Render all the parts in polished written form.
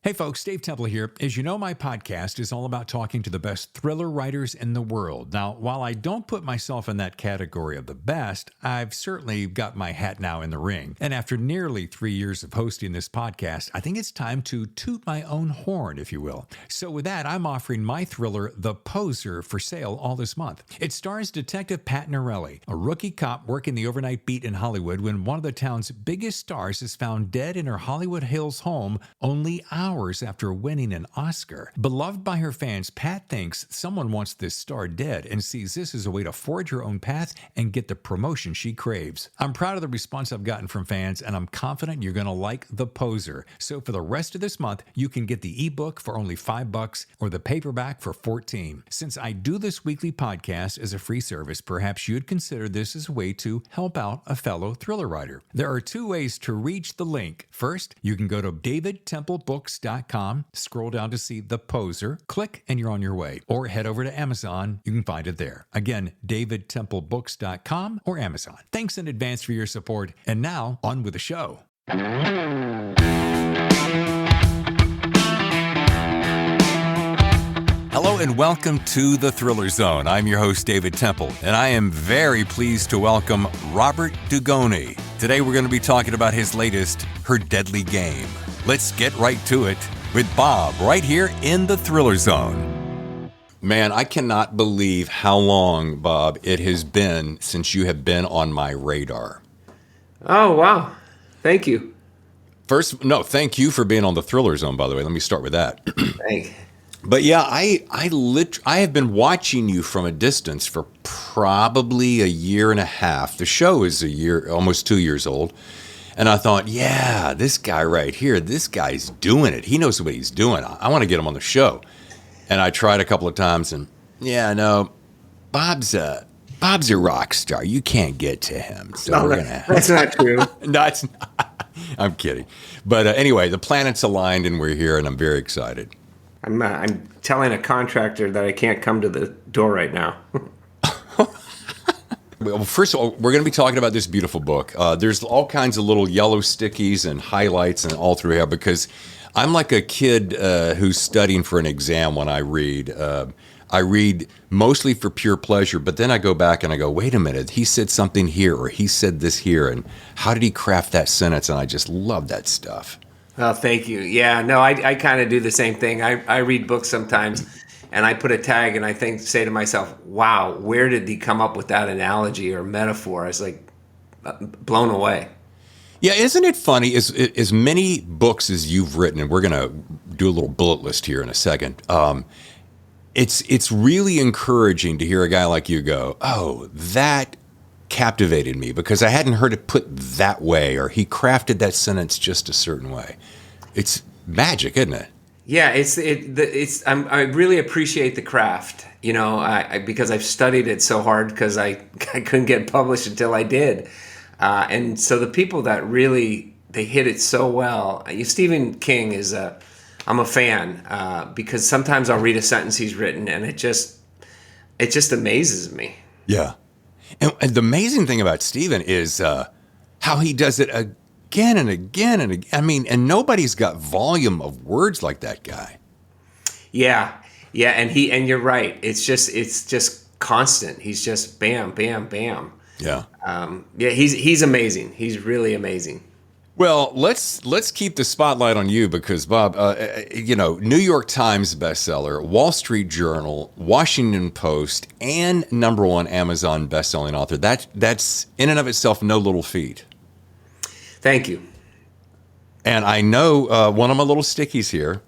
Hey folks, Dave Temple here. As you know, my podcast is all about talking to the best thriller writers in the world. Now, while I don't put myself in that category of the best, I've certainly got my hat now in the ring. And after nearly 3 years of hosting this podcast, I think it's time to toot my own horn, if you will. So with that, I'm offering my thriller, The Poser, for sale all this month. It stars Detective Pat Norelli, a rookie cop working the overnight beat in Hollywood when one of the town's biggest stars is found dead in her Hollywood Hills home only hours after winning an Oscar. Beloved by her fans, Pat thinks someone wants this star dead and sees this as a way to forge her own path and get the promotion she craves. I'm proud of the response I've gotten from fans, and I'm confident you're going to like The Poser. So for the rest of this month, you can get the ebook for only $5 or the paperback for $14. Since I do this weekly podcast as a free service, perhaps you'd consider this as a way to help out a fellow thriller writer. There are two ways to reach the link. First, you can go to davidtemplebooks.com, scroll down to see The Poser, click, and you're on your way. Or head over to Amazon. You can find it there. Again, davidtemplebooks.com or Amazon. Thanks in advance for your support. And now, on with the show. Hello and welcome to The Thriller Zone. I'm your host, David Temple, and I am very pleased to welcome Robert Dugoni. Today we're going to be talking about his latest, Her Deadly Game. Let's get right to it with Bob right here in The Thriller Zone. Man, I cannot believe how long, Bob, it has been since you have been on my radar. Oh, wow. Thank you. Thank you for being on The Thriller Zone, by the way. Let me start with that. Thanks. But yeah, I have been watching you from a distance for probably a year and a half. The show is almost 2 years old. And I thought, yeah, this guy right here, this guy's doing it. He knows what he's doing. I want to get him on the show. And I tried a couple of times and yeah, no, Bob's a rock star. You can't get to him. So no, that's not true. No, it's not. I'm kidding. But anyway, the planets aligned and we're here and I'm very excited. I'm telling a contractor that I can't come to the door right now. Well, first of all, we're going to be talking about this beautiful book. There's all kinds of little yellow stickies and highlights and all through here because I'm like a kid who's studying for an exam when I read. I read mostly for pure pleasure, but then I go back and I go, wait a minute, he said something here or he said this here, and how did he craft that sentence? And I just love that stuff. Oh, thank you. Yeah, no, I kind of do the same thing. I read books sometimes, and I put a tag, and I say to myself, wow, where did he come up with that analogy or metaphor? I was like blown away. Yeah, isn't it funny? As many books as you've written, and we're going to do a little bullet list here in a second, it's really encouraging to hear a guy like you go, oh, that captivated me because I hadn't heard it put that way, or he crafted that sentence just a certain way. It's magic, isn't it? Yeah, I really appreciate the craft, you know, because I've studied it so hard because I couldn't get published until I did. And so the people that really, they hit it so well. Stephen King I'm a fan because sometimes I'll read a sentence he's written and it just amazes me. Yeah. And the amazing thing about Stephen is how he does it again and again and again. I mean, and nobody's got volume of words like that guy. Yeah, and you're right. It's just constant. He's just bam, bam, bam. Yeah. He's amazing. He's really amazing. Well, let's keep the spotlight on you because Bob, New York Times bestseller, Wall Street Journal, Washington Post, and #1 Amazon bestselling author. That's in and of itself no little feat. Thank you. And I know one of my little stickies here.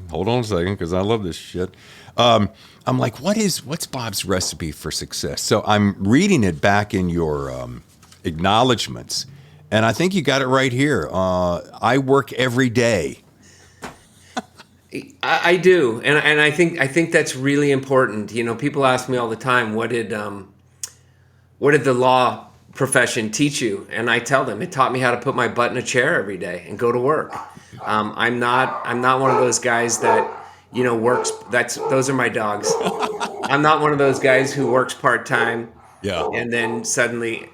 Hold on a second because I love this shit. I'm like, what's Bob's recipe for success? So I'm reading it back in your acknowledgments. And I think you got it right here. I work every day. I do, and I think that's really important. You know, people ask me all the time, what did the law profession teach you? And I tell them it taught me how to put my butt in a chair every day and go to work. I'm not one of those guys that works. Those are my dogs. I'm not one of those guys who works part time. Yeah. And then suddenly.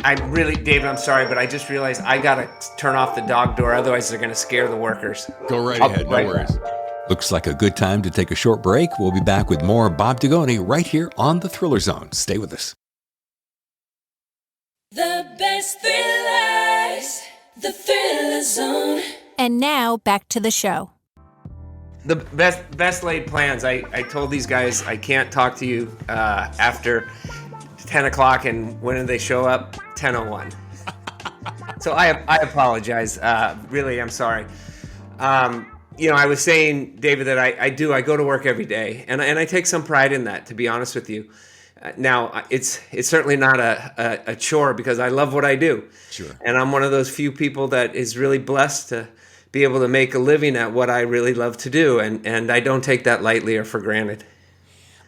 I really, David, I'm sorry, but I just realized I got to turn off the dog door. Otherwise, they're going to scare the workers. Go right ahead. No worries. Looks like a good time to take a short break. We'll be back with more Bob Dugoni right here on the Thriller Zone. Stay with us. The best thrillers, the Thriller Zone. And now back to the show. The best laid plans. I told these guys I can't talk to you after 10 o'clock, and when did they show up? 10:01. So I apologize. Really, I'm sorry. I was saying, David, that I go to work every day, and I take some pride in that, to be honest with you. Now, it's certainly not a chore, because I love what I do. Sure. And I'm one of those few people that is really blessed to be able to make a living at what I really love to do, and I don't take that lightly or for granted.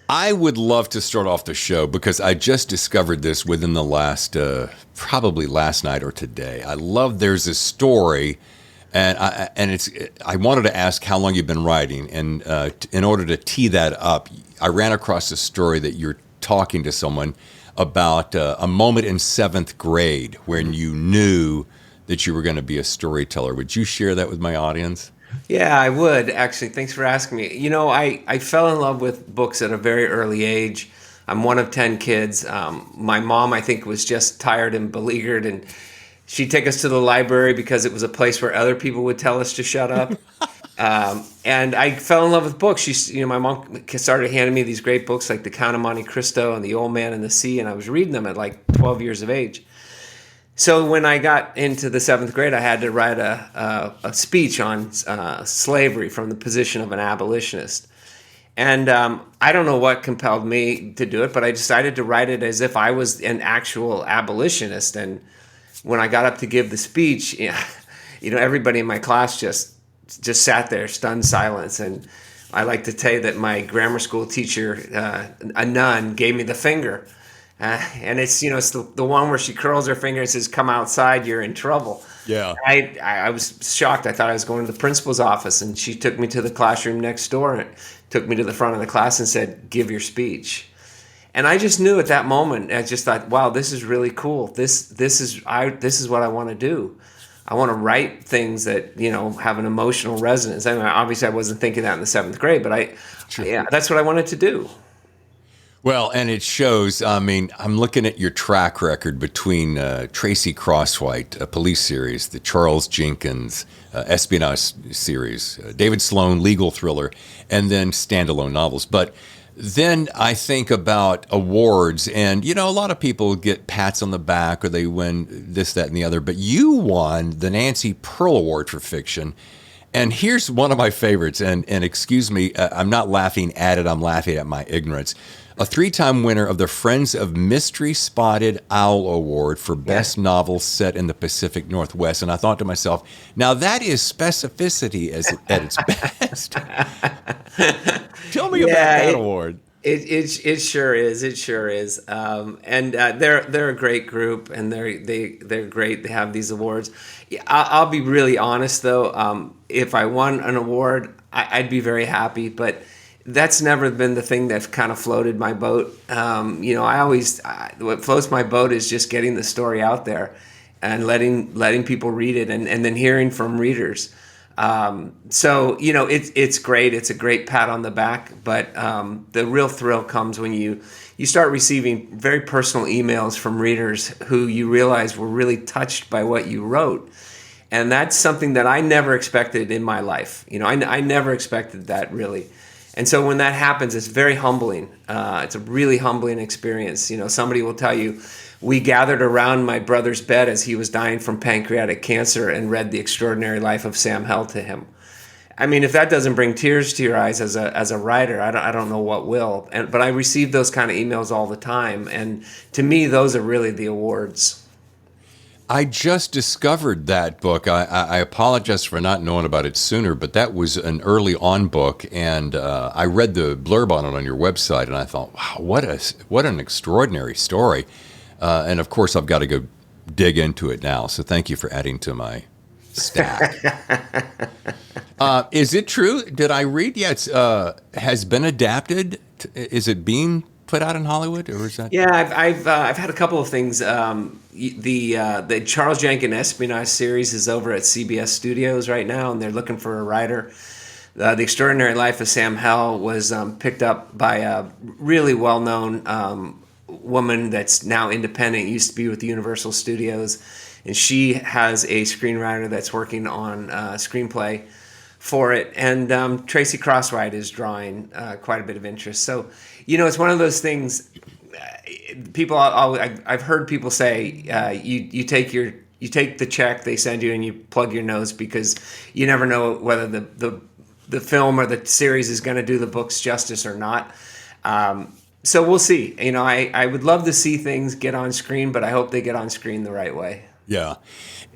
I would love to start off the show because I just discovered this within the last, probably last night or today. I love there's a story, and I wanted to ask how long you've been writing, and in order to tee that up, I ran across a story that you're talking to someone about a moment in 7th grade when you knew that you were going to be a storyteller. Would you share that with my audience? Yeah, I would, actually. Thanks for asking me. I fell in love with books at a very early age. I'm one of 10 kids. My mom, I think, was just tired and beleaguered, and she'd take us to the library because it was a place where other people would tell us to shut up. And I fell in love with books. My mom started handing me these great books like The Count of Monte Cristo and The Old Man and the Sea, and I was reading them at like 12 years of age. So when I got into the 7th grade, I had to write a speech on slavery from the position of an abolitionist. And I don't know what compelled me to do it, but I decided to write it as if I was an actual abolitionist. And when I got up to give the speech, everybody in my class just sat there, stunned silence. And I like to tell you that my grammar school teacher, a nun, gave me the finger. And it's the one where she curls her finger and says, "Come outside, you're in trouble." Yeah. I was shocked. I thought I was going to the principal's office, and she took me to the classroom next door and took me to the front of the class and said, "Give your speech." And I just knew at that moment, I just thought, wow, this is really cool. This is what I want to do. I want to write things that, have an emotional resonance. I mean, obviously I wasn't thinking that in the 7th grade, but that's what I wanted to do. Well, and it shows. I mean, I'm looking at your track record between Tracy Crosswhite, a police series, the Charles Jenkins espionage series, David Sloane, legal thriller, and then standalone novels. But then I think about awards, and, a lot of people get pats on the back or they win this, that, and the other. But you won the Nancy Pearl Award for fiction. And here's one of my favorites, and excuse me, I'm not laughing at it, I'm laughing at my ignorance. A 3-time winner of the Friends of Mystery Spotted Owl Award for Best Novel Set in the Pacific Northwest. And I thought to myself, now that is specificity at its best. Tell me about that award. It sure is. It sure is. And they're a great group, and they're great. They have these awards. I'll be really honest though. If I won an award, I'd be very happy. But that's never been the thing that kind of floated my boat. What floats my boat is just getting the story out there and letting people read it, and then hearing from readers. It's great. It's a great pat on the back, but the real thrill comes when you start receiving very personal emails from readers who you realize were really touched by what you wrote. And that's something that I never expected in my life. I never expected that, really. And so when that happens, it's very humbling. It's a really humbling experience. Somebody will tell you, we gathered around my brother's bed as he was dying from pancreatic cancer and read The Extraordinary Life of Sam Hell to him. I mean, if that doesn't bring tears to your eyes as a writer, I don't know what will. But I receive those kind of emails all the time. And to me, those are really the awards. I just discovered that book. I apologize for not knowing about it sooner, but that was an early on book, and I read the blurb on it on your website, and I thought, wow, what an extraordinary story. And of course, I've got to go dig into it now. So thank you for adding to my stack. Is it true? Did I read? Yeah, it has been adapted. Is it being put out in Hollywood, or is that? Yeah, I've had a couple of things. The Charles Jenkins espionage series is over at CBS Studios right now, and they're looking for a writer. The Extraordinary Life of Sam Hell was picked up by a really well-known woman that's now independent, used to be with Universal Studios, and she has a screenwriter that's working on a screenplay for it. And Tracy Crosswhite is drawing quite a bit of interest. So, it's one of those things. I've heard people say you take the check they send you and you plug your nose, because you never know whether the film or the series is going to do the books justice or not. So we'll see. I would love to see things get on screen, but I hope they get on screen the right way. Yeah.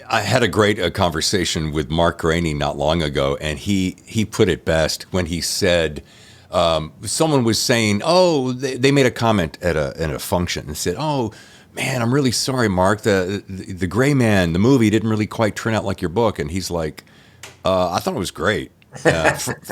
I had a great conversation with Mark Graney not long ago, and he put it best when he said, someone was saying, they made a comment at a function and said, "Oh, man, I'm really sorry, Mark. The Gray Man, the movie didn't really quite turn out like your book." And he's like, "I thought it was great.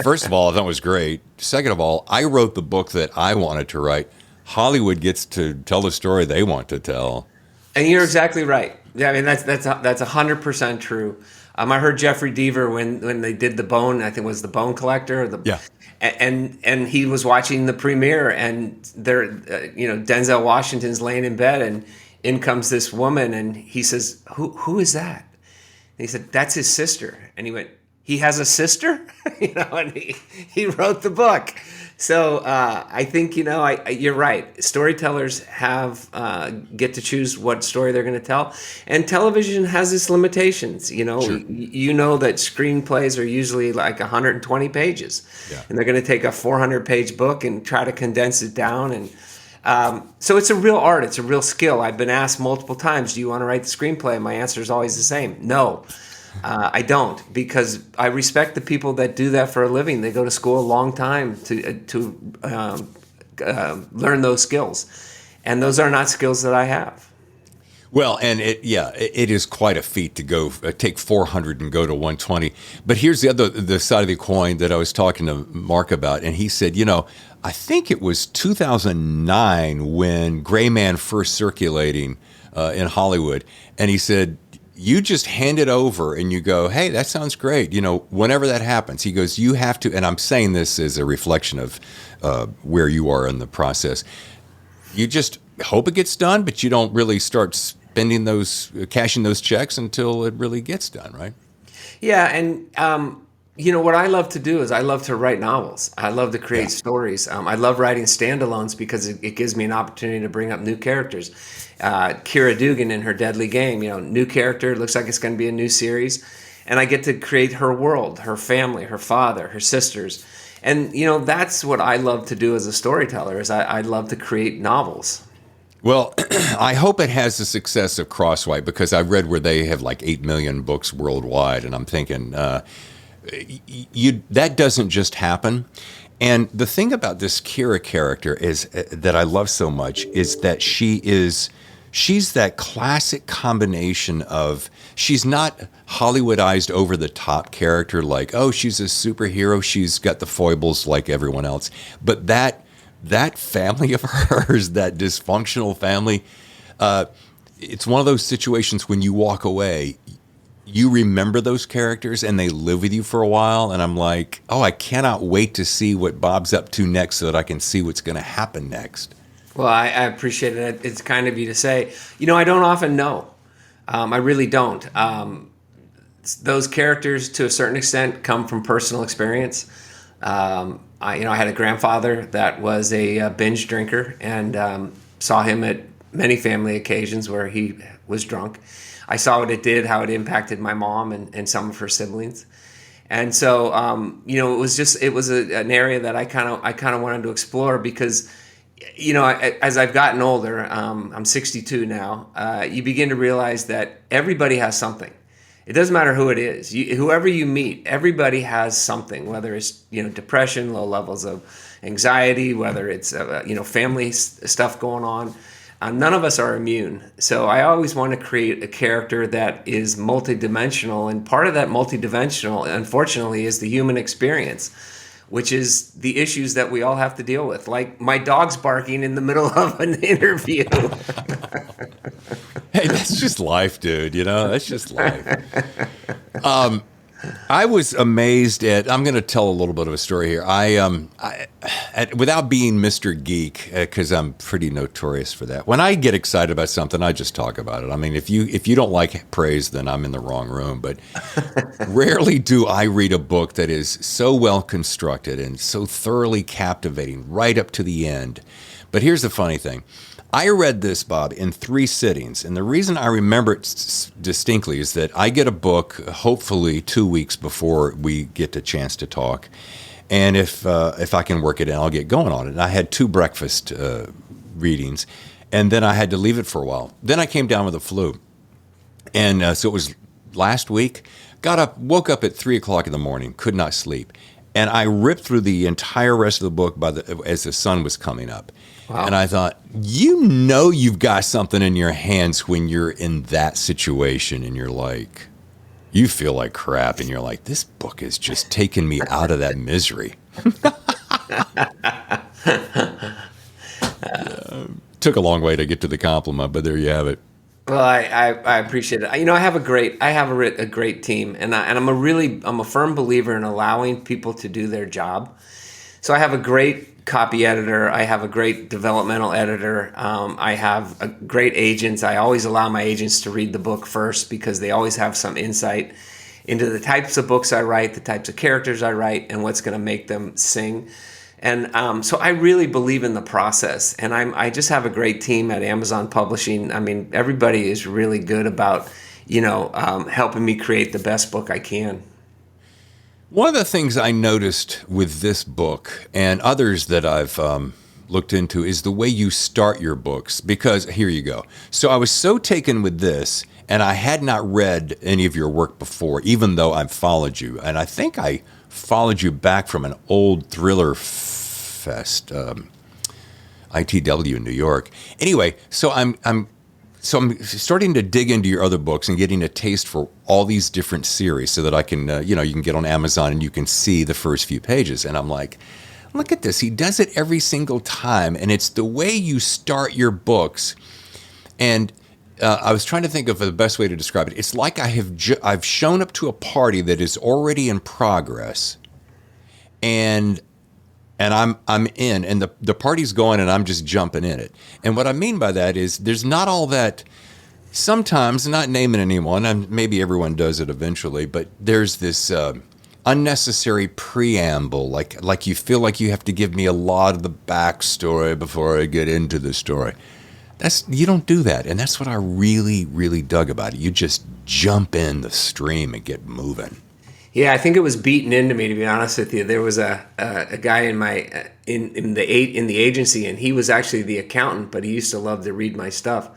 First of all, I thought it was great. Second of all, I wrote the book that I wanted to write. Hollywood gets to tell the story they want to tell." And you're exactly right. Yeah, I mean that's 100% true. I heard Jeffrey Deaver when they did The Bone. I think it was The Bone Collector. Yeah. And he was watching the premiere, and there, Denzel Washington's laying in bed, and in comes this woman, and he says, "Who is that?" And he said, "That's his sister." And he went, "He has a sister?" And he wrote the book. So I think you're right. Storytellers get to choose what story they're going to tell, and television has its limitations. Sure. You know that screenplays are usually like 120 pages, and they're going to take a 400-page book and try to condense it down. And so it's a real art. It's a real skill. I've been asked multiple times, "Do you want to write the screenplay?" And my answer is always the same: no. I don't, because I respect the people that do that for a living. They go to school a long time to learn those skills, and those are not skills that I have. Well, and it is quite a feat to go take 400 and go to 120. But here's the side of the coin that I was talking to Mark about, and he said, I think it was 2009 when Gray Man first circulating in Hollywood, and he said, "You just hand it over and you go, hey, that sounds great. Whenever that happens," he goes, "you have to," and I'm saying this as a reflection of where you are in the process. You just hope it gets done, but you don't really start cashing those checks until it really gets done, right? Yeah, and what I love to do is I love to write novels. I love to create stories. I love writing standalones because it gives me an opportunity to bring up new characters. Keera Duggan in Her Deadly Game, new character, looks like it's going to be a new series. And I get to create her world, her family, her father, her sisters. And, that's what I love to do as a storyteller, is I love to create novels. Well, I hope it has the success of Crosswhite, because I've read where they have like 8 million books worldwide. And I'm thinking, that doesn't just happen. And the thing about this Keera character is that I love so much is that she's that classic combination of, she's not Hollywoodized over the top character like, oh, she's a superhero, she's got the foibles like everyone else. But that family of hers, that dysfunctional family, it's one of those situations when you walk away, you remember those characters and they live with you for a while. And I'm like, I cannot wait to see what Bob's up to next so that I can see what's going to happen next. Well, I appreciate it. It's kind of you to say. I don't often know. I really don't. Those characters, to a certain extent, come from personal experience. I had a grandfather that was a binge drinker, and saw him at many family occasions where he was drunk. I saw what it did, how it impacted my mom and some of her siblings. And so, it was an area that I kind of wanted to explore because, as I've gotten older, I'm 62 now, you begin to realize that everybody has something. It doesn't matter who it is. Whoever you meet, everybody has something, whether it's, depression, low levels of anxiety, whether it's, family stuff going on. None of us are immune. So I always want to create a character that is multidimensional. And part of that multidimensional, unfortunately, is the human experience. which is the issues that we all have to deal with, like my dog's barking in the middle of an interview. Hey, that's just life, dude. That's just life. I was amazed I'm going to tell a little bit of a story here. Without being Mr. Geek, because I'm pretty notorious for that. When I get excited about something, I just talk about it. I mean, if you don't like praise, then I'm in the wrong room. But rarely do I read a book that is so well constructed and so thoroughly captivating right up to the end. But here's the funny thing. I read this, Bob, in 3 sittings, and the reason I remember it distinctly is that I get a book hopefully 2 weeks before we get a chance to talk, and if I can work it in, I'll get going on it. And I had 2 breakfast readings, and then I had to leave it for a while. Then I came down with a flu, and so it was last week. Woke up at 3 o'clock in the morning, could not sleep, and I ripped through the entire rest of the book as the sun was coming up. Wow. And I thought, you've got something in your hands when you're in that situation and you feel like crap and you're like, this book is just taking me out of that misery. Took a long way to get to the compliment, but there you have it. Well, I appreciate it. I have a great team, and I'm a firm believer in allowing people to do their job. So I have a great copy editor. I have a great developmental editor. I have great agents. I always allow my agents to read the book first because they always have some insight into the types of books I write, the types of characters I write, and what's going to make them sing. And so I really believe in the process. And I just have a great team at Amazon Publishing. I mean, everybody is really good about, helping me create the best book I can. One of the things I noticed with this book and others that I've looked into is the way you start your books, because here you go. So I was so taken with this, and I had not read any of your work before, even though I've followed you. And I think I followed you back from an old thriller fest, ITW in New York. Anyway, so I'm starting to dig into your other books and getting a taste for all these different series so that I can, you can get on Amazon and you can see the first few pages. And I'm like, look at this. He does it every single time. And it's the way you start your books. And I was trying to think of the best way to describe it. It's like I've shown up to a party that is already in progress, and I'm in, and the party's going, and I'm just jumping in it. And what I mean by that is there's not all that. Sometimes, not naming anyone, and maybe everyone does it eventually, but there's this unnecessary preamble, like you feel like you have to give me a lot of the backstory before I get into the story. You don't do that, and that's what I really, really dug about it. You just jump in the stream and get moving. Yeah, I think it was beaten into me, to be honest with you. There was a guy in my in the agency, and he was actually the accountant, but he used to love to read my stuff.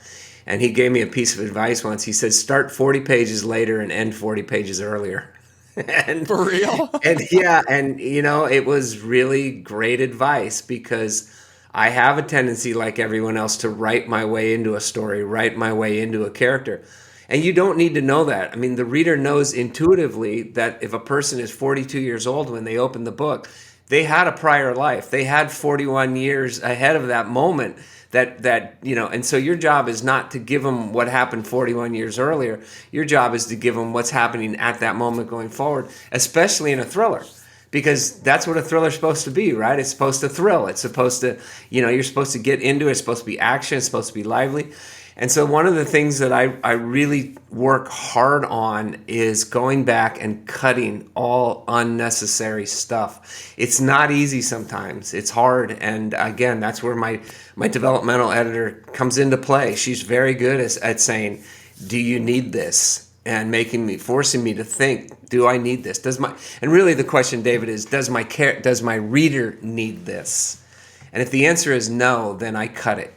And he gave me a piece of advice once. He said, "Start 40 pages later and end 40 pages earlier." And for real? And yeah, and it was really great advice, because I have a tendency, like everyone else, to write my way into a story, write my way into a character. And you don't need to know that. I mean, the reader knows intuitively that if a person is 42 years old when they open the book, they had a prior life. They had 41 years ahead of that moment and so your job is not to give them what happened 41 years earlier. Your job is to give them what's happening at that moment going forward, especially in a thriller. Because that's what a thriller's supposed to be, right? It's supposed to thrill. It's supposed to, you're supposed to get into it. It's supposed to be action. It's supposed to be lively. And so one of the things that I really work hard on is going back and cutting all unnecessary stuff. It's not easy sometimes. It's hard. And again, that's where my developmental editor comes into play. She's very good at saying, do you need this? And forcing me to think, do I need this? And really the question, David, is does my reader need this? And if the answer is no, then I cut it.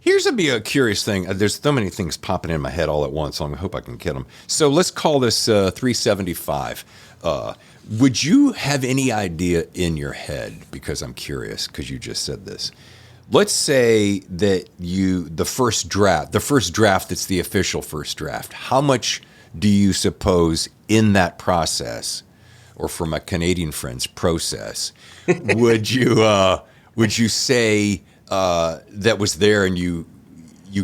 Here's a curious thing. There's so many things popping in my head all at once, so I hope I can get them. So let's call this 375. Would you have any idea in your head, because I'm curious, because you just said this. Let's say that the first draft that's the official first draft, how much do you suppose in that process or for my Canadian friends, process, would you say that was there and you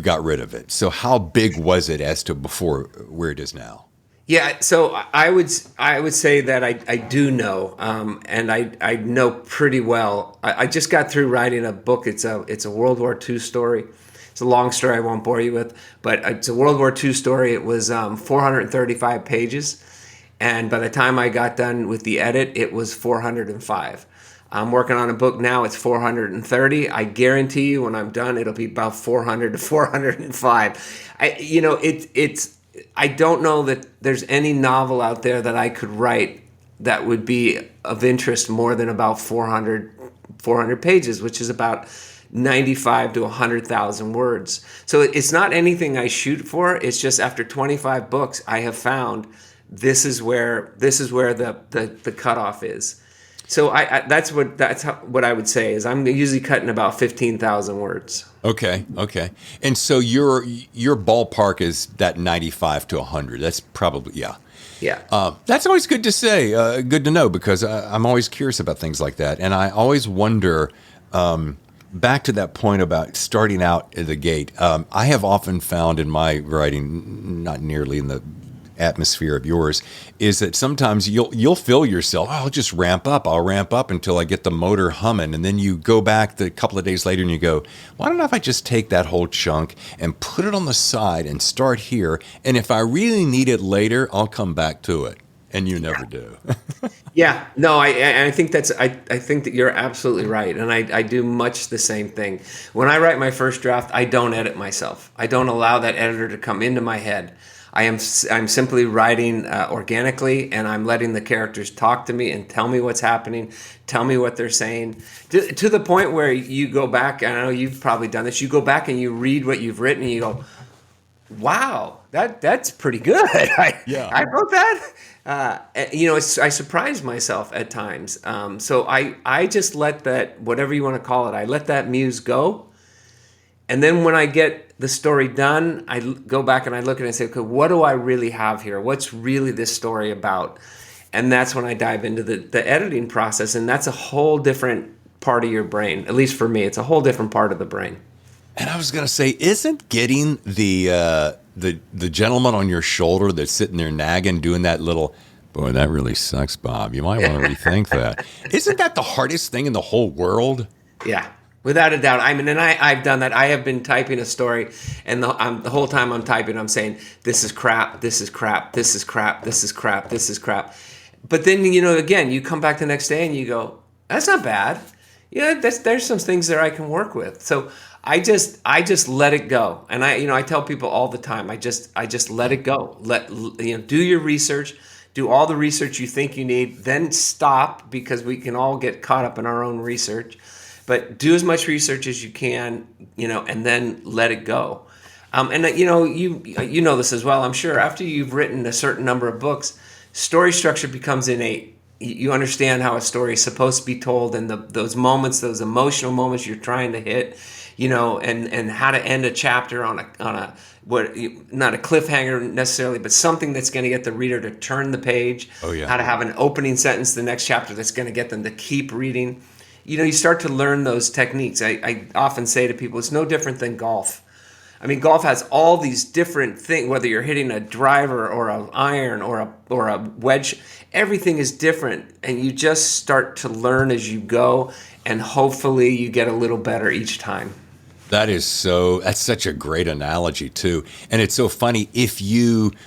got rid of it? So how big was it as to before where it is now? Yeah, so I would say that I do know, and I know pretty well. I just got through writing a book. It's a World War II story. It's a long story I won't bore you with, but it's a World War II story. It was 435 pages, and by the time I got done with the edit, it was 405. I'm working on a book now. It's 430. I guarantee you, when I'm done, it'll be about 400 to 405. I don't know that there's any novel out there that I could write that would be of interest more than about 400 pages, which is about 95 to 100,000 words. So it's not anything I shoot for. It's just after 25 books, I have found this is where the cutoff is. So that's what I would say is I'm usually cutting about 15,000 words. Okay. And so your ballpark is that 95 to 100. That's probably, yeah. Yeah. That's always good to say, good to know, because I'm always curious about things like that. And I always wonder, back to that point about starting out at the gate, I have often found in my writing, not nearly in the atmosphere of yours, is that sometimes you'll feel yourself, I'll just ramp up until I get the motor humming, and then you go back a couple of days later and you go, why don't I just take that whole chunk and put it on the side and start here, and if I really need it later, I'll come back to it. And you never do. Yeah, no, I think I think that you're absolutely right, and I do much the same thing. When I write my first draft, I don't edit myself. I don't allow that editor to come into my head. I'm simply writing organically, and I'm letting the characters talk to me and tell me what's happening, tell me what they're saying, to the point where you go back, and I know you've probably done this, you go back and you read what you've written and you go, wow, that's pretty good. I wrote that. I surprise myself at times. So I just let that, whatever you want to call it, I let that muse go. And then when I get the story done, I go back and I look at it and say, okay, what do I really have here? What's really this story about? And that's when I dive into the editing process. And that's a whole different part of your brain. At least for me, it's a whole different part of the brain. And I was going to say, isn't getting the gentleman on your shoulder that's sitting there nagging, doing that little, boy, that really sucks, Bob. You might want to rethink that. Isn't that the hardest thing in the whole world? Yeah. Without a doubt. I mean, and I've done that. I have been typing a story, and the whole time I'm typing, I'm saying, this is crap, this is crap, this is crap, this is crap, this is crap. But then, again, you come back the next day and you go, that's not bad. There's some things there I can work with. So I just let it go. And I tell people all the time, I just let it go. Do your research, do all the research you think you need, then stop, because we can all get caught up in our own research. But do as much research as you can, and then let it go. You know this as well, I'm sure. After you've written a certain number of books, story structure becomes innate. You understand how a story is supposed to be told, and those moments, those emotional moments you're trying to hit, and how to end a chapter on a not a cliffhanger necessarily, but something that's going to get the reader to turn the page. Oh, yeah. How to have an opening sentence to the next chapter that's going to get them to keep reading. You start to learn those techniques. I often say to people, it's no different than golf. I mean, golf has all these different things, whether you're hitting a driver or an iron or a wedge, everything is different. And you just start to learn as you go, and hopefully you get a little better each time. That's such a great analogy too. And it's so funny,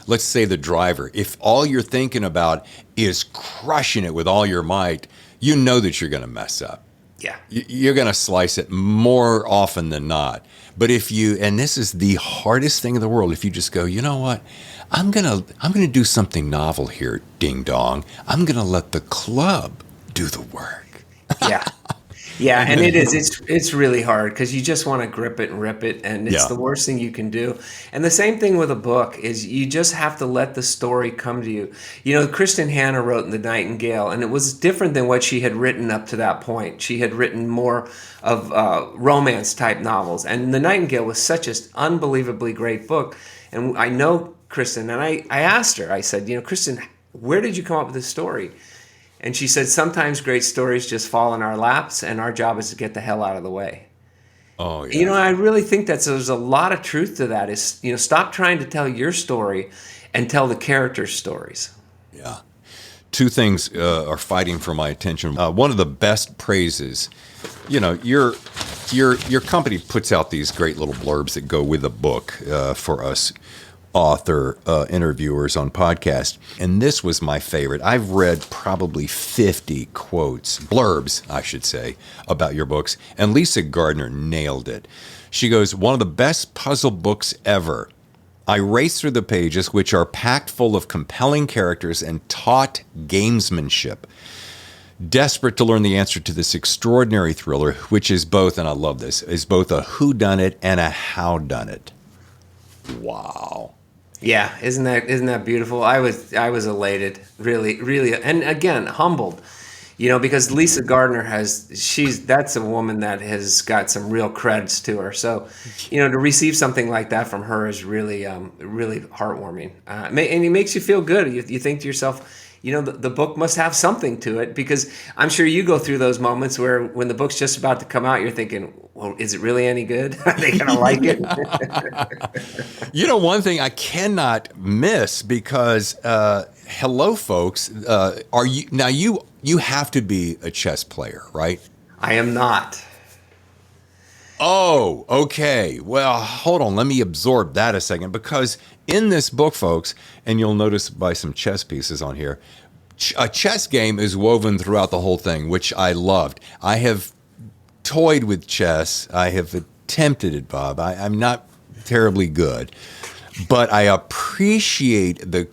let's say the driver, if all you're thinking about is crushing it with all your might, you know that you're going to mess up. Yeah. You're going to slice it more often than not. But and this is the hardest thing in the world, if you just go, you know what, I'm going to do something novel here, ding dong. I'm going to let the club do the work. Yeah. Yeah, and it's really hard, because you just want to grip it and rip it, and it's the worst thing you can do. And the same thing with a book is you just have to let the story come to you. Kristen Hanna wrote in The Nightingale, and it was different than what she had written up to that point. She had written more of romance-type novels, and The Nightingale was such an unbelievably great book. And I know Kristen, and I asked her, I said, Kristen, where did you come up with this story? And she said, sometimes great stories just fall in our laps, and our job is to get the hell out of the way. Oh, yeah. I really think there's a lot of truth to that. Is, stop trying to tell your story and tell the characters' stories. Yeah. Two things are fighting for my attention. One of the best praises, your company puts out these great little blurbs that go with the book for us author interviewers on podcast. And this was my favorite. I've read probably 50 blurbs, I should say, about your books. And Lisa Gardner nailed it. She goes, one of the best puzzle books ever. I race through the pages, which are packed full of compelling characters and taut gamesmanship. Desperate to learn the answer to this extraordinary thriller, which is both, and I love this, is both a whodunit and a howdunit. Wow. Yeah, isn't that beautiful? I was elated, really, really, and again humbled, because Lisa Gardner that's a woman that has got some real creds to her. So, to receive something like that from her is really, really heartwarming, and it makes you feel good. You think to yourself, the book must have something to it, because I'm sure you go through those moments where when the book's just about to come out, you're thinking, well, is it really any good? Are they going to like it? One thing I cannot miss, because, hello, folks, are you now? You have to be a chess player, right? I am not. Oh, okay. Well, hold on. Let me absorb that a second, because in this book, folks, and you'll notice by some chess pieces on here, a chess game is woven throughout the whole thing, which I loved. I have toyed with chess. I have attempted it, Bob. I'm not terribly good, but I appreciate the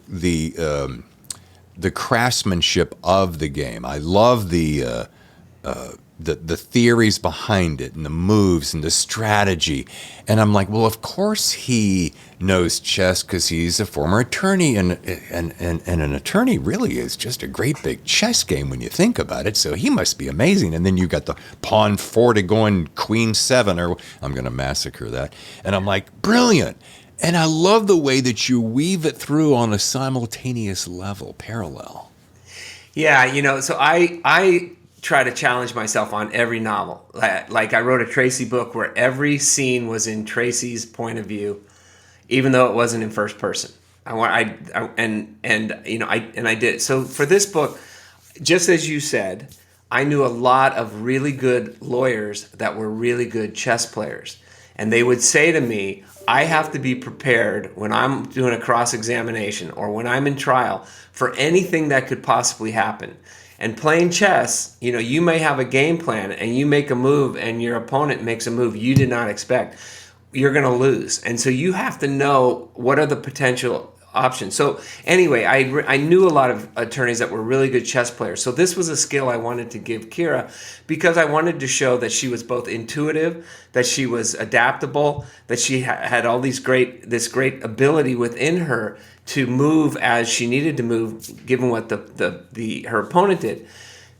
craftsmanship of the game. I love the theories behind it and the moves and the strategy. And I'm like, well, of course he knows chess because he's a former attorney, and an attorney really is just a great big chess game when you think about it. So he must be amazing. And then you got the pawn 4 to going queen 7, or I'm going to massacre that. And I'm like, brilliant. And I love the way that you weave it through on a simultaneous level, parallel. Yeah, so I try to challenge myself on every novel. Like I wrote a Tracy book where every scene was in Tracy's point of view, even though it wasn't in first person. I did. So for this book, just as you said, I knew a lot of really good lawyers that were really good chess players. And they would say to me, I have to be prepared when I'm doing a cross-examination or when I'm in trial for anything that could possibly happen. And playing chess, you may have a game plan and you make a move and your opponent makes a move you did not expect. You're going to lose. And so you have to know what are the potential options. So anyway, I knew a lot of attorneys that were really good chess players. So this was a skill I wanted to give Keera, because I wanted to show that she was both intuitive, that she was adaptable, that she had all this great ability within her to move as she needed to move, given what her opponent did.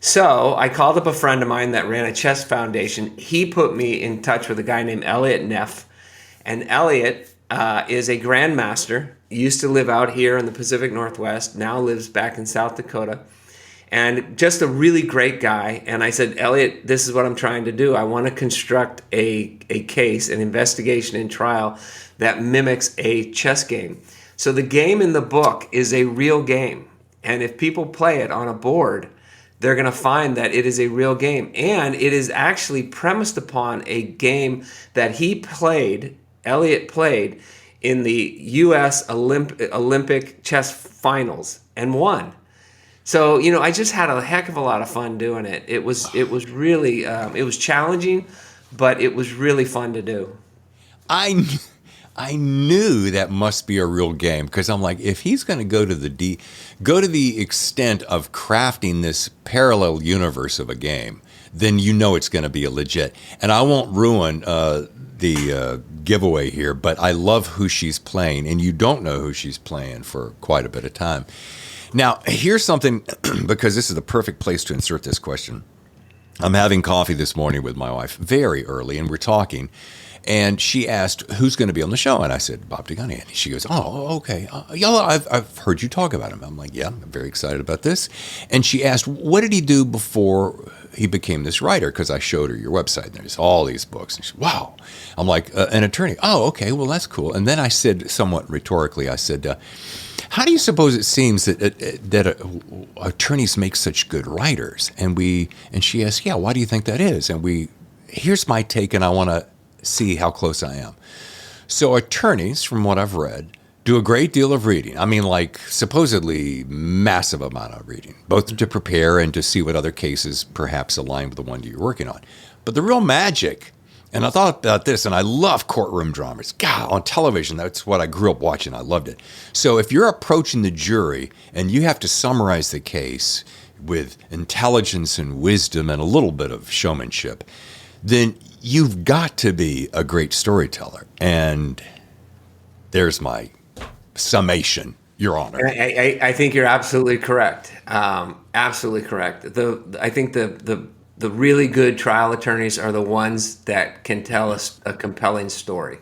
So I called up a friend of mine that ran a chess foundation. He put me in touch with a guy named Elliot Neff. And Elliot is a grandmaster, used to live out here in the Pacific Northwest, now lives back in South Dakota, and just a really great guy. And I said, Elliot, this is what I'm trying to do. I want to construct a case, an investigation and trial that mimics a chess game. So the game in the book is a real game. And if people play it on a board, they're going to find that it is a real game. And it is actually premised upon a game that Elliot played in the U.S. Olympic chess finals and won. So, I just had a heck of a lot of fun doing it. It was really, it was challenging, but it was really fun to do. I knew that must be a real game, because I'm like, if he's going to go to the extent of crafting this parallel universe of a game, then it's going to be a legit. And I won't ruin the giveaway here, but I love who she's playing, and you don't know who she's playing for quite a bit of time. Now, here's something, because this is the perfect place to insert this question. I'm having coffee this morning with my wife very early, and we're talking. And she asked, who's going to be on the show? And I said, Bob Dugoni. And she goes, oh, okay. Yeah, I've heard you talk about him. I'm like, yeah, I'm very excited about this. And she asked, what did he do before he became this writer? Because I showed her your website, and there's all these books. And she said, wow. I'm like, an attorney. Oh, okay, well, that's cool. And then I said, somewhat rhetorically, I said, how do you suppose it seems that attorneys make such good writers? And she asked, yeah, why do you think that is? And here's my take, and I want to see how close I am. So attorneys, from what I've read, do a great deal of reading. I mean, like supposedly massive amount of reading, both to prepare and to see what other cases perhaps align with the one you're working on. But the real magic, and I thought about this, and I love courtroom dramas. God, on television, that's what I grew up watching. I loved it. So if you're approaching the jury and you have to summarize the case with intelligence and wisdom and a little bit of showmanship, then you've got to be a great storyteller. And there's my summation, Your Honor. I think you're absolutely correct. Absolutely correct. I think the really good trial attorneys are the ones that can tell us a compelling story.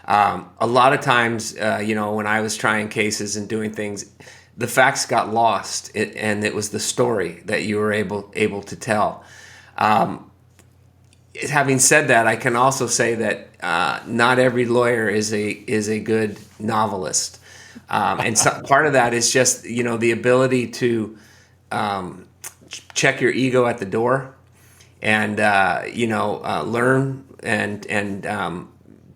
A lot of times, when I was trying cases and doing things, the facts got lost, and it was the story that you were able to tell. Having said that, I can also say that not every lawyer is a good novelist, and part of that is just the ability to check your ego at the door, and learn and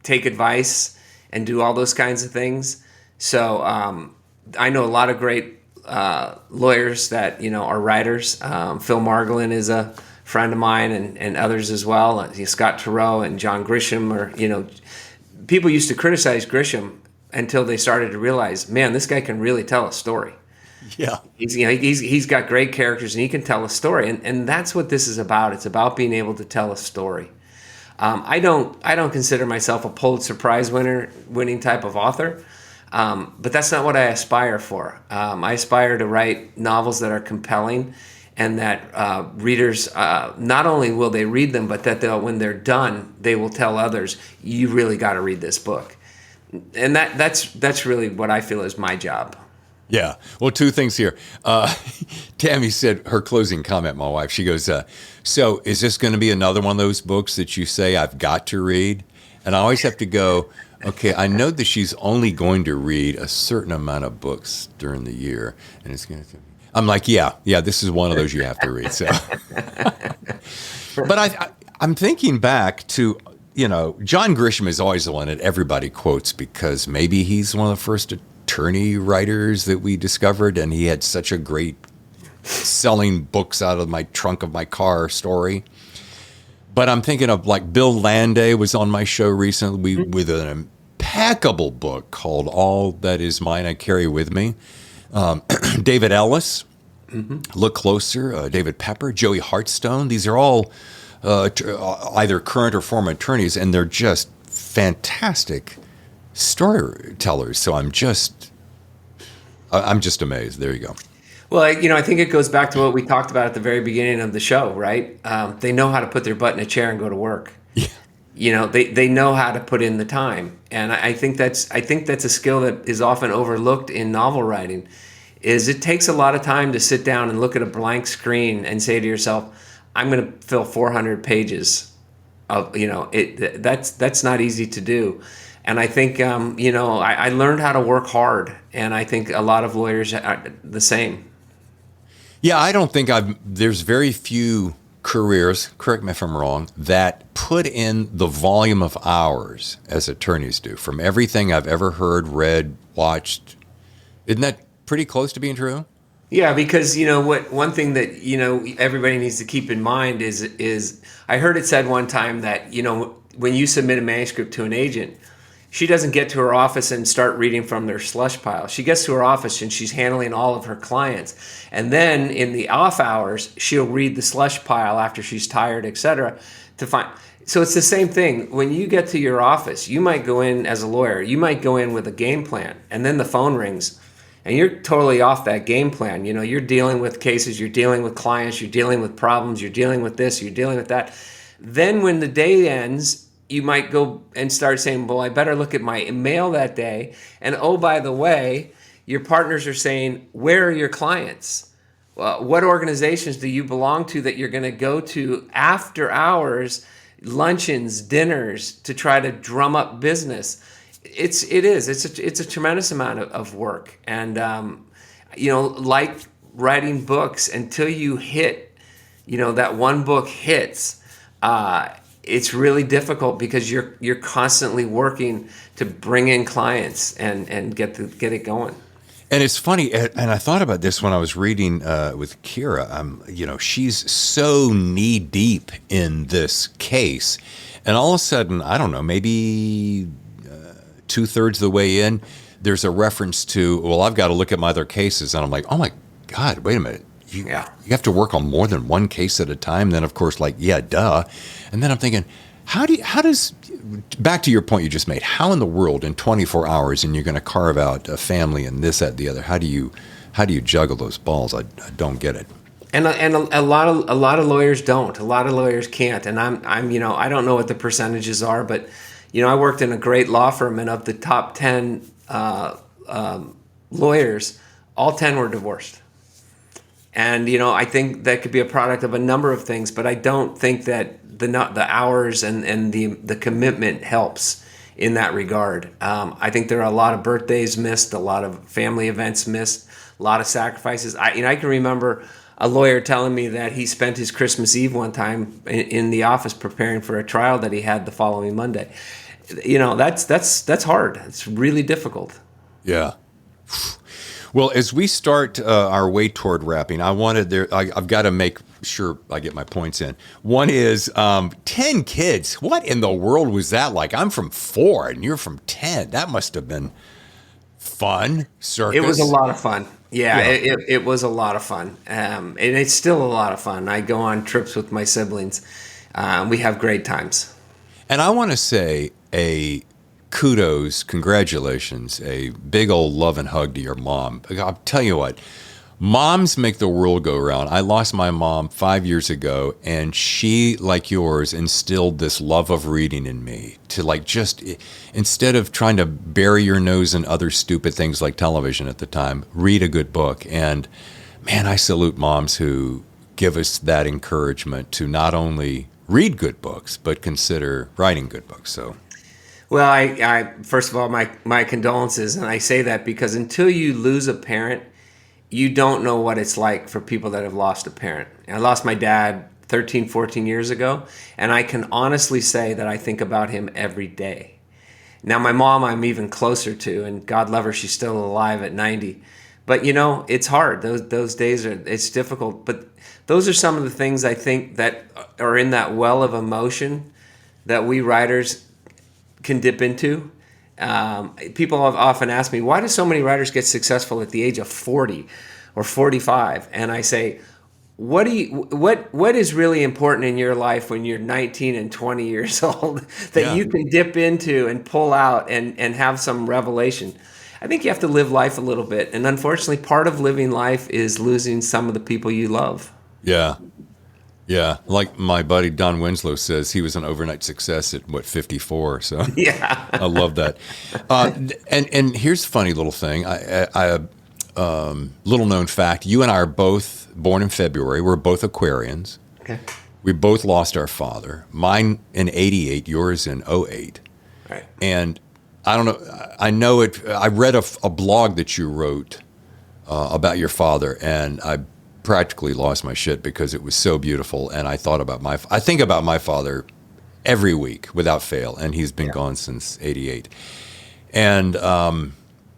take advice and do all those kinds of things. So I know a lot of great lawyers that are writers. Phil Margolin is a friend of mine, and others as well. Scott Turow and John Grisham, people used to criticize Grisham until they started to realize, man, this guy can really tell a story. Yeah, he's got great characters, and he can tell a story, and that's what this is about. It's about being able to tell a story. I don't consider myself a Pulitzer Prize winning type of author, but that's not what I aspire for. I aspire to write novels that are compelling, and that readers, not only will they read them, but that when they're done, they will tell others, you really got to read this book. And that's really what I feel is my job. Yeah. Well, two things here. Tammy said her closing comment, my wife, she goes, so is this going to be another one of those books that you say I've got to read? And I always have to go, okay, I know that she's only going to read a certain amount of books during the year, and it's going to... I'm like, yeah, this is one of those you have to read. So, but I'm thinking back to, John Grisham is always the one that everybody quotes because maybe he's one of the first attorney writers that we discovered, and he had such a great selling books out of my trunk of my car story. But I'm thinking of like Bill Landay was on my show recently with an impeccable book called All That Is Mine I Carry With Me. David Ellis, Look Closer, David Pepper, Joey Hartstone. These are all either current or former attorneys, and they're just fantastic storytellers. So I'm just amazed. There you go. Well, I think it goes back to what we talked about at the very beginning of the show, right? They know how to put their butt in a chair and go to work. Yeah. They know how to put in the time, and I think that's a skill that is often overlooked in novel writing. Is it takes a lot of time to sit down and look at a blank screen and say to yourself, I'm going to fill 400 pages of that's not easy to do. And I think I learned how to work hard, and I think a lot of lawyers are the same. Yeah, I don't think there's very few careers, correct me if I'm wrong, that put in the volume of hours as attorneys do. From everything I've ever heard, read, watched, isn't that pretty close to being true? Yeah, because one thing that everybody needs to keep in mind is I heard it said one time that when you submit a manuscript to an agent, she doesn't get to her office and start reading from their slush pile. She gets to her office and she's handling all of her clients. And then in the off hours, she'll read the slush pile after she's tired, etc. to find. So it's the same thing. When you get to your office, you might go in as a lawyer, you might go in with a game plan, and then the phone rings and you're totally off that game plan. You know, you're dealing with cases, you're dealing with clients, you're dealing with problems, you're dealing with this, you're dealing with that. Then when the day ends, you might go and start saying, well, I better look at my mail that day. And oh, by the way, your partners are saying, where are your clients? What organizations do you belong to that you're going to go to after hours, luncheons, dinners, to try to drum up business? It's a tremendous amount of work. And, like writing books, until you hit, that one book hits, it's really difficult because you're constantly working to bring in clients and get it going. And it's funny, and I thought about this when I was reading with Keera. She's so knee deep in this case, and all of a sudden, I don't know, maybe 2/3 of the way in, there's a reference to, well, I've got to look at my other cases, and I'm like, oh my God, wait a minute. You have to work on more than one case at a time. Then, of course, duh. And then I'm thinking, how does, back to your point you just made, how in the world in 24 hours and you're going to carve out a family and this, that, the other? How do you juggle those balls? I don't get it. And a lot of lawyers don't. A lot of lawyers can't. And I'm I don't know what the percentages are, but I worked in a great law firm, and of the top 10 lawyers, all 10 were divorced. And I think that could be a product of a number of things, but I don't think that the hours and the commitment helps in that regard. I think there are a lot of birthdays missed, a lot of family events missed, a lot of sacrifices. I can remember a lawyer telling me that he spent his Christmas Eve one time in the office preparing for a trial that he had the following Monday. That's hard. It's really difficult. Yeah. Well, as we start our way toward wrapping, I've got to make sure I get my points in. One is 10 kids. What in the world was that like? I'm from 4 and you're from 10. That must have been fun. Circus. It was a lot of fun. Yeah. It was a lot of fun. And it's still a lot of fun. I go on trips with my siblings. We have great times. And I want to say kudos, congratulations, a big old love and hug to your mom. I'll tell you what, moms make the world go round. I lost my mom 5 years ago, and she, like yours, instilled this love of reading in me to just, instead of trying to bury your nose in other stupid things like television at the time, read a good book. And man, I salute moms who give us that encouragement to not only read good books, but consider writing good books. So. Well, I first of all, my condolences, and I say that because until you lose a parent, you don't know what it's like for people that have lost a parent. I lost my dad 13, 14 years ago, and I can honestly say that I think about him every day. Now, my mom I'm even closer to, and God love her, she's still alive at 90. But, it's hard. Those days it's difficult. But those are some of the things I think that are in that well of emotion that we writers can dip into. People have often asked me, why do so many writers get successful at the age of 40 or 45? And I say, what is really important in your life when you're 19 and 20 years old that you can dip into and pull out and have some revelation? I think you have to live life a little bit. And unfortunately, part of living life is losing some of the people you love. Yeah. Yeah, like my buddy Don Winslow says, he was an overnight success at 54. So yeah, I love that. And here's a funny little thing. Little known fact: you and I are both born in February. We're both Aquarians. Okay. We both lost our father. Mine in '88, yours in '08. Right. And I don't know. I know it. I read a blog that you wrote about your father, and I practically lost my shit because it was so beautiful. And I think about my father every week without fail, and he's been gone since '88. And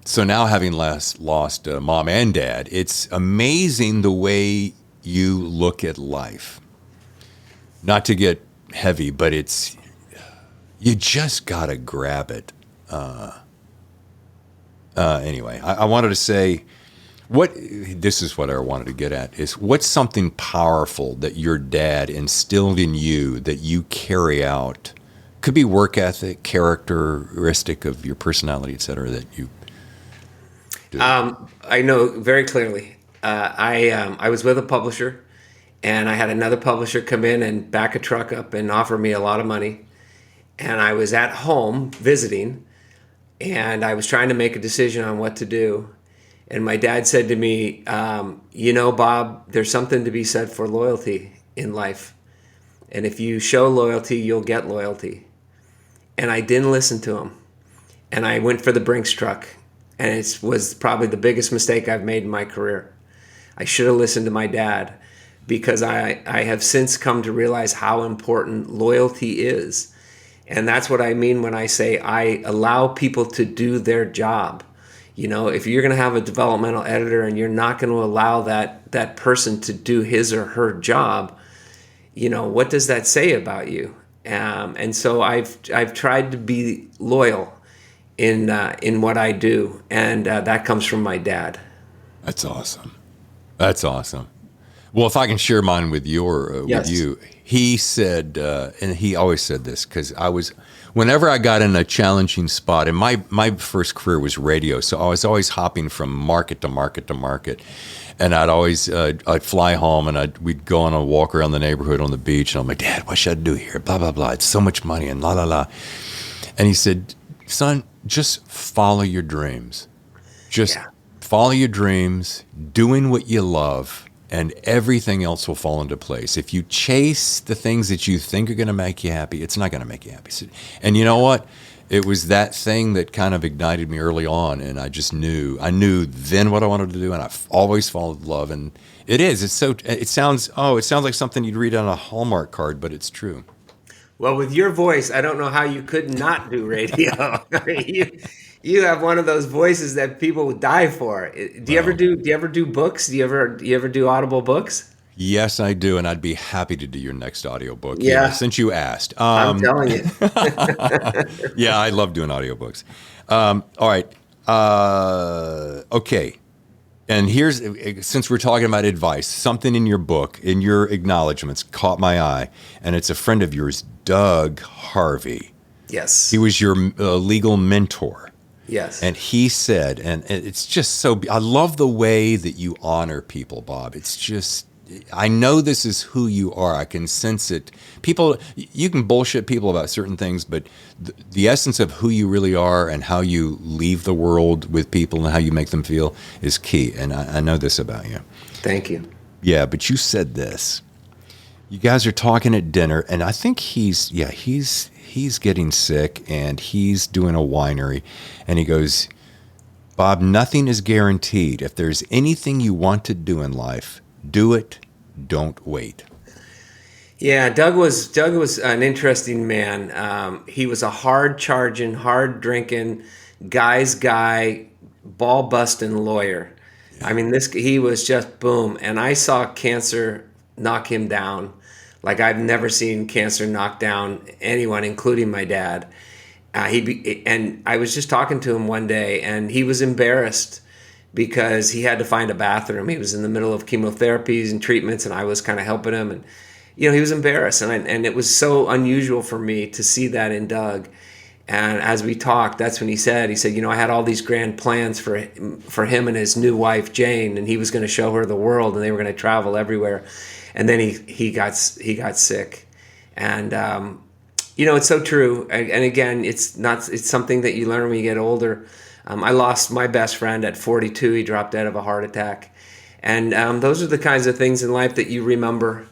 so now, having lost mom and dad, it's amazing the way you look at life. Not to get heavy, but you just gotta grab it. Anyway, I wanted to say, this is what I wanted to get at, is what's something powerful that your dad instilled in you that you carry out? Could be work ethic, characteristic of your personality, et cetera, that you... I know very clearly. I was with a publisher, and I had another publisher come in and back a truck up and offer me a lot of money. And I was at home visiting, and I was trying to make a decision on what to do. And my dad said to me, Bob, there's something to be said for loyalty in life. And if you show loyalty, you'll get loyalty. And I didn't listen to him. And I went for the Brinks truck. And it was probably the biggest mistake I've made in my career. I should have listened to my dad, because I have since come to realize how important loyalty is. And that's what I mean when I say I allow people to do their job. If you're going to have a developmental editor and you're not going to allow that person to do his or her job, what does that say about you? And so I've tried to be loyal in what I do, and that comes from my dad. That's awesome. That's awesome. Well, if I can share mine with Yes. with you, he said, and he always said this, because whenever I got in a challenging spot, and my first career was radio, so I was always hopping from market to market to market, and I'd fly home, and we'd go on a walk around the neighborhood on the beach, and I'm like, Dad, what should I do here? Blah, blah, blah. It's so much money, and la, la, la. And he said, son, just follow your dreams. Just follow your dreams, doing what you love, and everything else will fall into place. If you chase the things that you think are going to make you happy, it's not going to make you happy. And you know what? It was that thing that kind of ignited me early on, and I knew then what I wanted to do, and I've always followed love. And it sounds like something you'd read on a Hallmark card, but it's true. Well, with your voice, I don't know how you could not do radio. You have one of those voices that people would die for. Do you ever do books? Do you ever do audible books? Yes, I do, and I'd be happy to do your next audiobook. Yeah. Since you asked. I'm telling you. Yeah, I love doing audiobooks. All right. Okay. And since we're talking about advice, something in your book, in your acknowledgments, caught my eye, and it's a friend of yours, Doug Harvey. Yes. He was your legal mentor. Yes. And he said, and it's just I love the way that you honor people, Bob. It's just, I know this is who you are. I can sense it. People, you can bullshit people about certain things, but the essence of who you really are and how you leave the world with people and how you make them feel is key. And I know this about you. Thank you. Yeah, but you said this. You guys are talking at dinner, and I think he's getting sick, and he's doing a winery, and he goes, Bob, nothing is guaranteed. If there's anything you want to do in life, do it. Don't wait. Yeah, Doug was an interesting man. He was a hard charging, hard drinking, guy's guy, ball busting lawyer. Yeah. I mean, he was just boom. And I saw cancer knock him down like I've never seen cancer knock down anyone, including my dad. And I was just talking to him one day, and he was embarrassed because he had to find a bathroom. He was in the middle of chemotherapies and treatments, and I was kind of helping him. And he was embarrassed, and it was so unusual for me to see that in Doug. And as we talked, that's when he said, I had all these grand plans for him and his new wife Jane, and he was going to show her the world, and they were going to travel everywhere. And then he got sick, and it's so true. And again, it's something that you learn when you get older. I lost my best friend at 42. He dropped dead of a heart attack, and those are the kinds of things in life that you remember,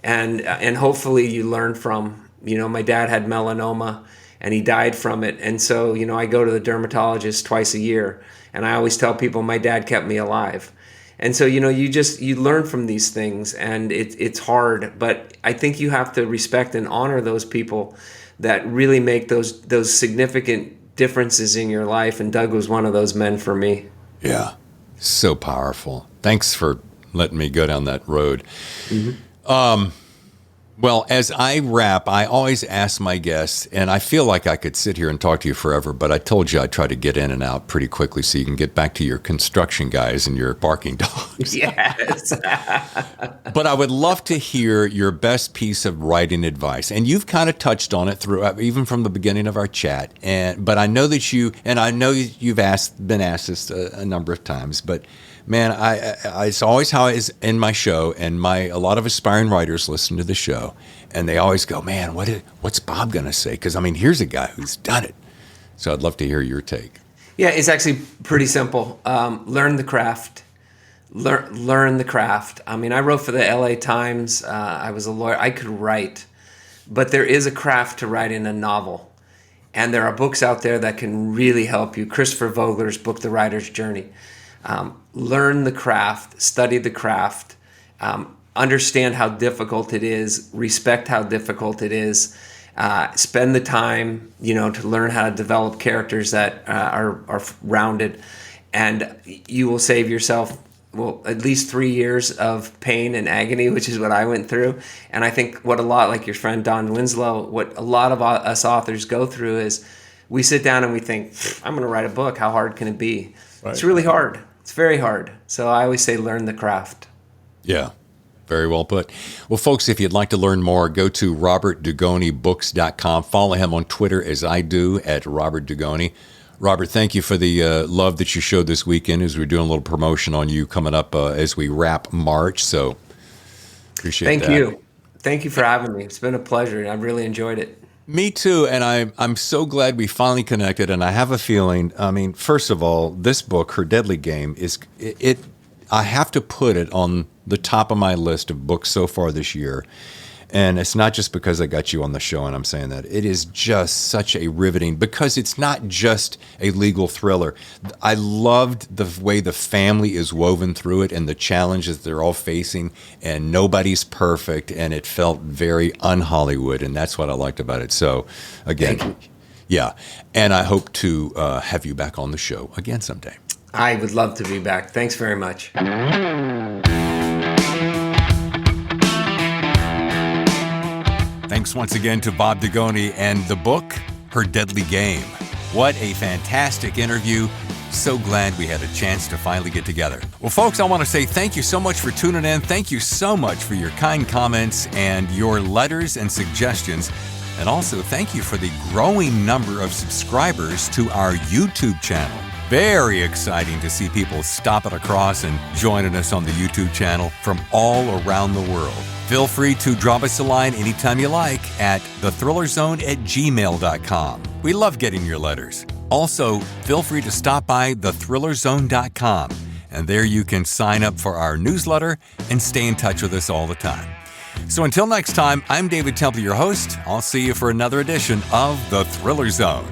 and hopefully you learn from. My dad had melanoma, and he died from it, and so I go to the dermatologist twice a year, and I always tell people my dad kept me alive. And so, you learn from these things, and it's hard, but I think you have to respect and honor those people that really make those significant differences in your life. And Doug was one of those men for me. Yeah. So powerful. Thanks for letting me go down that road. Mm-hmm. Well, as I wrap, I always ask my guests, and I feel like I could sit here and talk to you forever, but I told you I'd try to get in and out pretty quickly so you can get back to your construction guys and your barking dogs. Yes. But I would love to hear your best piece of writing advice. And you've kind of touched on it throughout, even from the beginning of our chat. But I know that you've been asked this a number of times, but man, it's always how it is in my show, and a lot of aspiring writers listen to the show, and they always go, man, what's Bob going to say? Because, I mean, here's a guy who's done it. So I'd love to hear your take. Yeah, it's actually pretty simple. Learn the craft. Learn the craft. I mean, I wrote for the LA Times. I was a lawyer. I could write. But there is a craft to writing a novel. And there are books out there that can really help you. Christopher Vogler's book, The Writer's Journey. Learn the craft, study the craft, understand how difficult it is, respect how difficult it is, spend the time, to learn how to develop characters that are rounded, and you will save yourself, at least 3 years of pain and agony, which is what I went through. And I think what a lot, like your friend Don Winslow, what a lot of us authors go through is we sit down and we think, I'm going to write a book. How hard can it be? Right. It's really hard. It's very hard. So I always say learn the craft. Yeah, very well put. Well, folks, if you'd like to learn more, go to robertdugonibooks.com. Follow him on Twitter as I do at Robert Dugoni. Robert, thank you for the love that you showed this weekend as we're doing a little promotion on you coming up as we wrap March. So appreciate that. Thank you. Thank you for having me. It's been a pleasure. I've really enjoyed it. Me too, and I'm so glad we finally connected, and I have a feeling, I mean, first of all, this book, Her Deadly Game, I have to put it on the top of my list of books so far this year, and it's not just because I got you on the show and I'm saying that. It is just such a riveting, because it's not just a legal thriller. I loved the way the family is woven through it and the challenges they're all facing, and nobody's perfect, and it felt very un-Hollywood, and that's what I liked about it. So, again, yeah, and I hope to have you back on the show again someday. I would love to be back. Thanks very much. Thanks once again to Bob Dugoni and the book, Her Deadly Game. What a fantastic interview. So glad we had a chance to finally get together. Well, folks, I want to say thank you so much for tuning in. Thank you so much for your kind comments and your letters and suggestions. And also thank you for the growing number of subscribers to our YouTube channel. Very exciting to see people stopping across and joining us on the YouTube channel from all around the world. Feel free to drop us a line anytime you like at thethrillerzone@gmail.com. We love getting your letters. Also, feel free to stop by thethrillerzone.com, and there you can sign up for our newsletter and stay in touch with us all the time. So until next time, I'm David Temple, your host. I'll see you for another edition of The Thriller Zone.